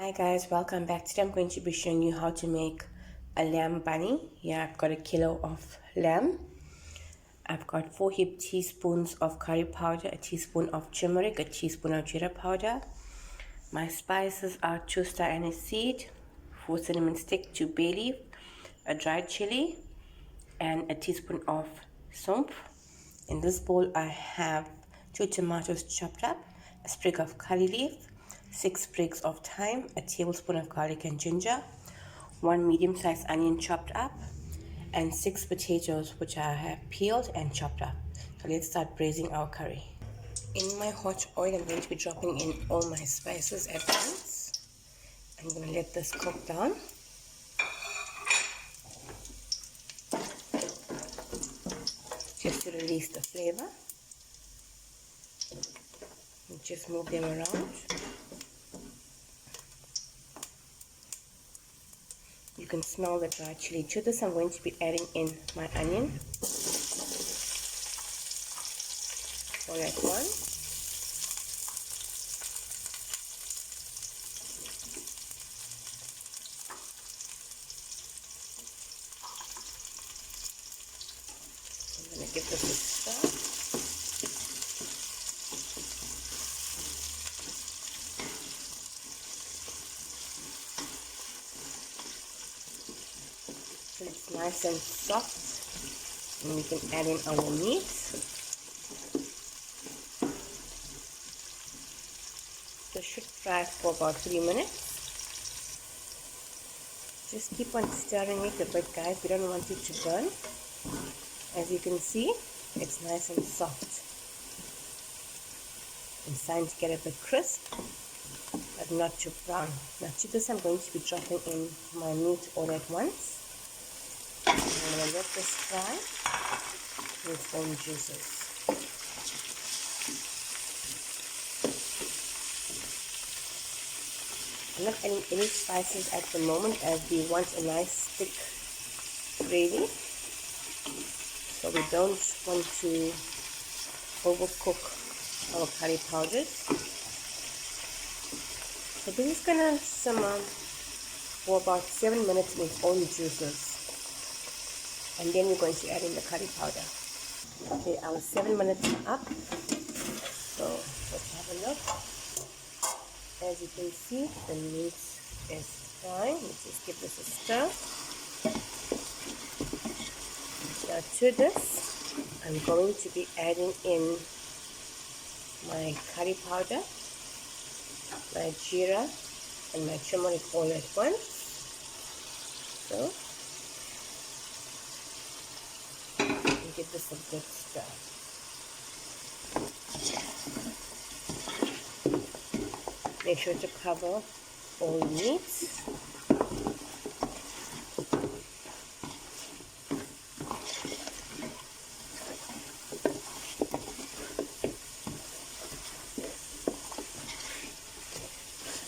Hi guys, welcome back. Today I'm going to be showing you how to make a lamb bunny. Here I've got a kilo of lamb. I've got 4 heaped teaspoons of curry powder, a teaspoon of turmeric, a teaspoon of jeera powder. My spices are 2 star anise seed, 4 cinnamon stick, 2 bay leaf, a dried chili, and a teaspoon of soap. In this bowl I have 2 tomatoes chopped up, a sprig of curry leaf, 6 sprigs of thyme, a tablespoon of garlic and ginger, 1 medium-sized onion chopped up, and 6 potatoes which I have peeled and chopped up. So let's start braising our curry. In my hot oil, I'm going to be dropping in all my spices at once. I'm going to let this cook down. Just to release the flavor. And just move them around. You can smell the dried chili. To this, I'm going to be adding in my onion all at once. I'm going to give this a stir. So it's nice and soft, and we can add in our meat. This should fry for about 3 minutes. Just keep on stirring it a bit, guys. We don't want it to burn. As you can see, it's nice and soft. It's starting to get a bit crisp, but not too brown. Now to this, I'm going to be dropping in my meat all at once. I'm going to let this fry with its own juices. I'm not adding any spices at the moment as we want a nice thick gravy. So we don't want to overcook our curry powders. So this is going to simmer for about 7 minutes in its own juices. And then we're going to add in the curry powder. Okay, our 7 minutes are up. So let's have a look. As you can see, the meat is frying. Let's just give this a stir. Now to this, I'm going to be adding in my curry powder, my jeera, and my turmeric all at once. So, and give this a good stir. Make sure to cover all meats.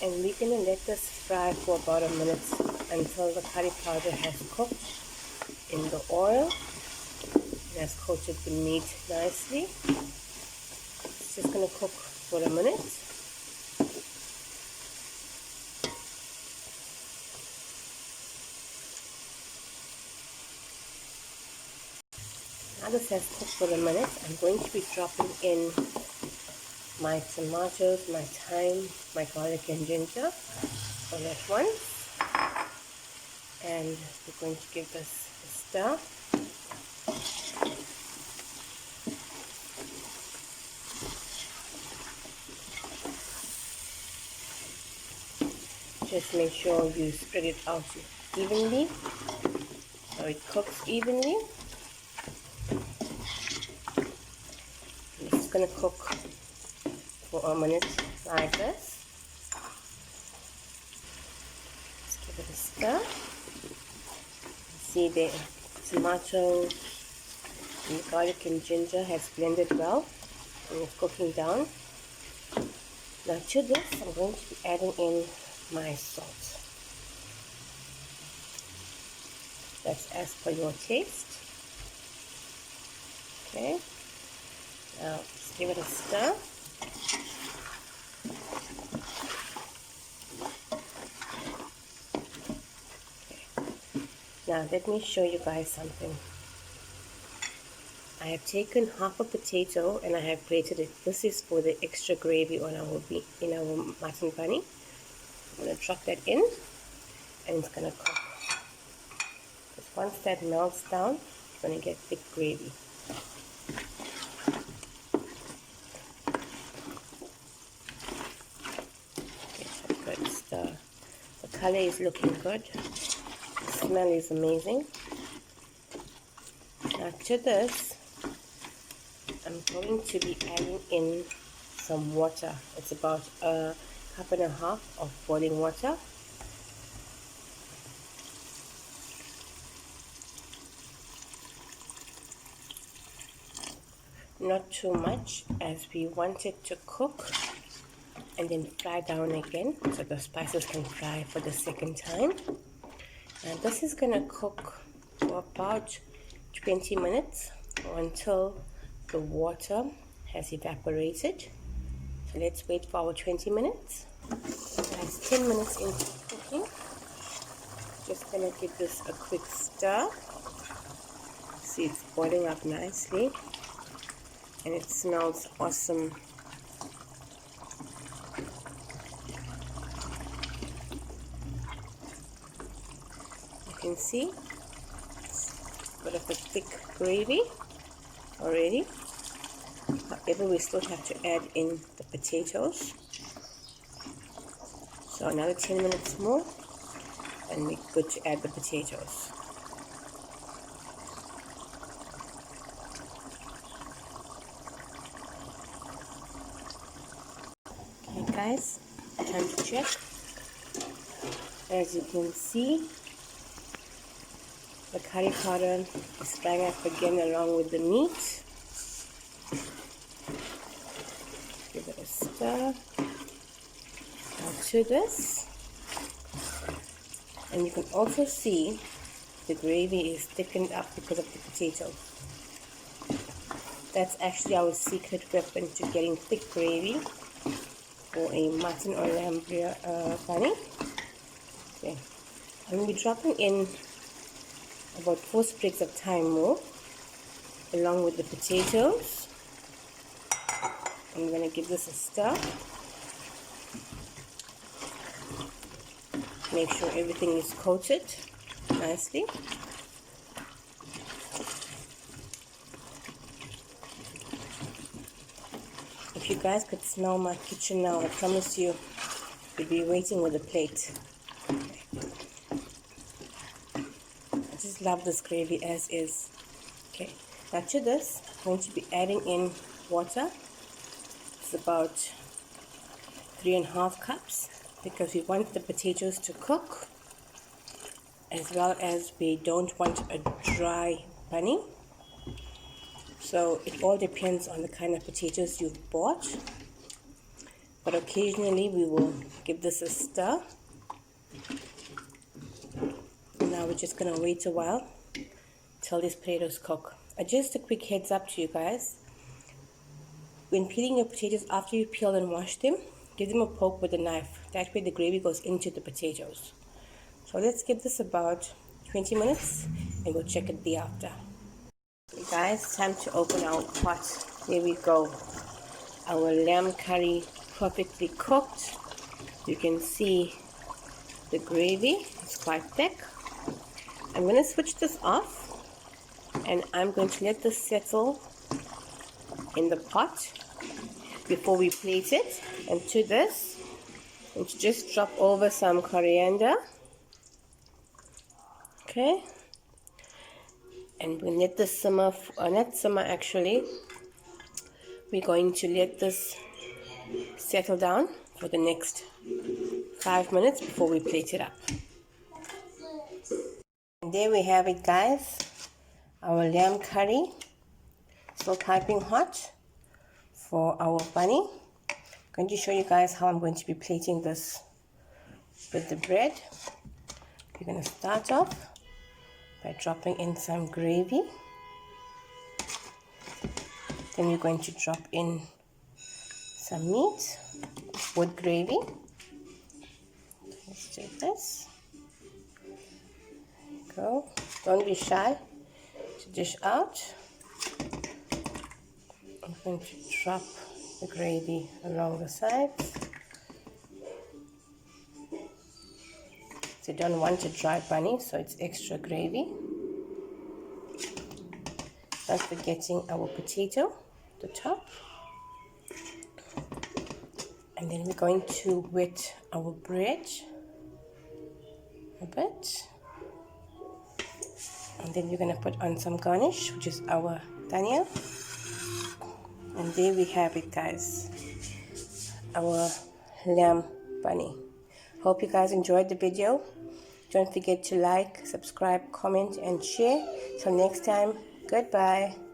And we're going to let this fry for about a minute until the curry powder has cooked in the oil and has coated the meat nicely. It's just going to cook for a minute. Now this has cooked for a minute. I'm going to be dropping in my tomatoes, my thyme, my garlic and ginger all at once, and we're going to give this a stir. Just make sure you spread it out evenly so it cooks evenly. It's going to cook for a minute like this. Let's give it a stir. See the tomato and the garlic and ginger has blended well and it's cooking down. Now to this, I'm going to be adding in my salt. That's as per your taste. Okay. Now just give it a stir. Now let me show you guys something. I have taken half a potato and I have grated it. This is for the extra gravy on our mutton bunny. I'm going to drop that in and it's going to cook. Because once that melts down, it's going to get thick gravy. Okay, good stir. The color is looking good. The smell is amazing. After this, I'm going to be adding in some water. It's about a cup and a half of boiling water. Not too much, as we want it to cook and then fry down again so the spices can fry for the second time. And this is gonna cook for about 20 minutes or until the water has evaporated. So let's wait for our 20 minutes. That's 10 minutes into cooking. Just gonna give this a quick stir. See, it's boiling up nicely and it smells awesome. You can see it's a bit of a thick gravy already. However, we still have to add in the potatoes. So another 10 minutes more and we're good to add the potatoes. Okay guys, time to check. As you can see, the curry powder is frying up again along with the meat. Give it a stir. Now to this, and you can also see the gravy is thickened up because of the potato. That's actually our secret weapon to getting thick gravy for a mutton or lamb bunny. Okay, I'm going to be dropping in about 4 sprigs of thyme more along with the potatoes. I'm going to give this a stir. Make sure everything is coated nicely. If you guys could smell my kitchen now, I promise you, you'd be waiting with a plate. I just love this gravy as is. Okay, now to this, I'm going to be adding in water. It's about 3.5 cups because we want the potatoes to cook, as well as we don't want a dry bunny. So it all depends on the kind of potatoes you've bought, but occasionally we will give this a stir. Now we're just going to wait a while till these potatoes cook. Just a quick heads up to you guys, when peeling your potatoes, after you peel and wash them, give them a poke with a knife. That way the gravy goes into the potatoes. So let's give this about 20 minutes and we'll check it the after. Guys, time to open our pot. Here we go. Our lamb curry perfectly cooked. You can see the gravy is quite thick. I'm going to switch this off and I'm going to let this settle in the pot before we plate it. And to this, I'm going to just drop over some coriander. Okay. And we'll let this simmer, not simmer actually, we're going to let this settle down for the next 5 minutes before we plate it up. And there we have it guys, our lamb curry, still piping hot for our bunny. I'm going to show you guys how I'm going to be plating this with the bread. We're going to start off by dropping in some gravy. Then we're going to drop in some meat with gravy. Let's do this. go. Don't be shy to dish out. I'm going to drop the gravy along the sides. So you don't want a dry bunny, so it's extra gravy. Not forgetting our potato, the top. And then we're going to wet our bread a bit. And then we're going to put on some garnish, which is our dhania. And there we have it, guys. Our lamb bunny. Hope you guys enjoyed the video. Don't forget to like, subscribe, comment, and share. Till next time, goodbye.